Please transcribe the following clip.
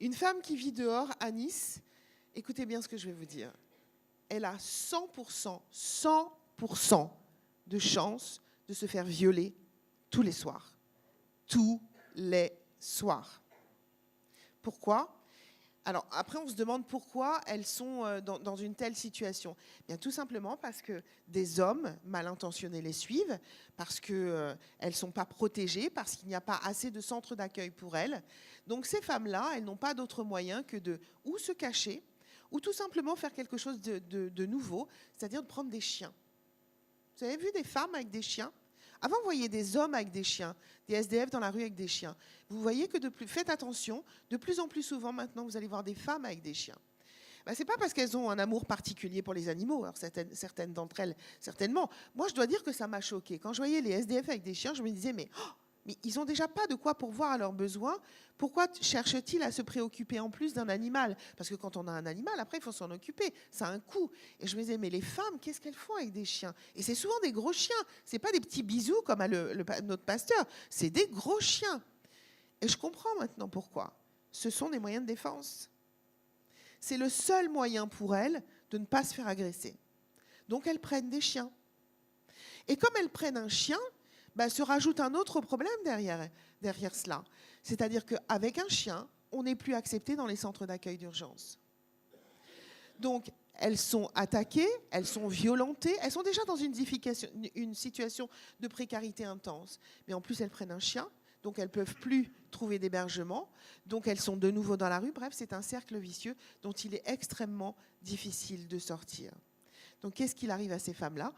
Une femme qui vit dehors à Nice, écoutez bien ce que je vais vous dire, elle a 100% de chance de se faire violer tous les soirs. Tous les soirs. Pourquoi ? Alors après, on se demande pourquoi elles sont dans une telle situation. Bien, tout simplement parce que des hommes mal intentionnés les suivent, parce qu'elles ne sont pas protégées, parce qu'il n'y a pas assez de centres d'accueil pour elles. Donc ces femmes-là, elles n'ont pas d'autre moyen que de ou se cacher, ou tout simplement faire quelque chose de nouveau, c'est-à-dire de prendre des chiens. Vous avez vu des femmes avec des chiens ? Avant, vous voyez des hommes avec des chiens, des SDF dans la rue avec des chiens. Vous voyez que faites attention, de plus en plus souvent maintenant, vous allez voir des femmes avec des chiens. Ce n'est pas parce qu'elles ont un amour particulier pour les animaux, alors certaines d'entre elles, certainement. Moi, je dois dire que ça m'a choquée. Quand je voyais les SDF avec des chiens, je me disais, mais ils n'ont déjà pas de quoi pourvoir à leurs besoins. Pourquoi cherchent-ils à se préoccuper en plus d'un animal ? Parce que quand on a un animal, après, il faut s'en occuper. Ça a un coût. Et je me disais, mais les femmes, qu'est-ce qu'elles font avec des chiens ? Et c'est souvent des gros chiens. Ce n'est pas des petits bisous comme à notre pasteur. C'est des gros chiens. Et je comprends maintenant pourquoi. Ce sont des moyens de défense. C'est le seul moyen pour elles de ne pas se faire agresser. Donc, elles prennent des chiens. Et comme elles prennent un chien, se rajoute un autre problème derrière cela. C'est-à-dire qu'avec un chien, on n'est plus accepté dans les centres d'accueil d'urgence. Donc, elles sont attaquées, elles sont violentées, elles sont déjà dans une situation de précarité intense. Mais en plus, elles prennent un chien, donc elles ne peuvent plus trouver d'hébergement, donc elles sont de nouveau dans la rue. Bref, c'est un cercle vicieux dont il est extrêmement difficile de sortir. Donc, qu'est-ce qu'il arrive à ces femmes-là ?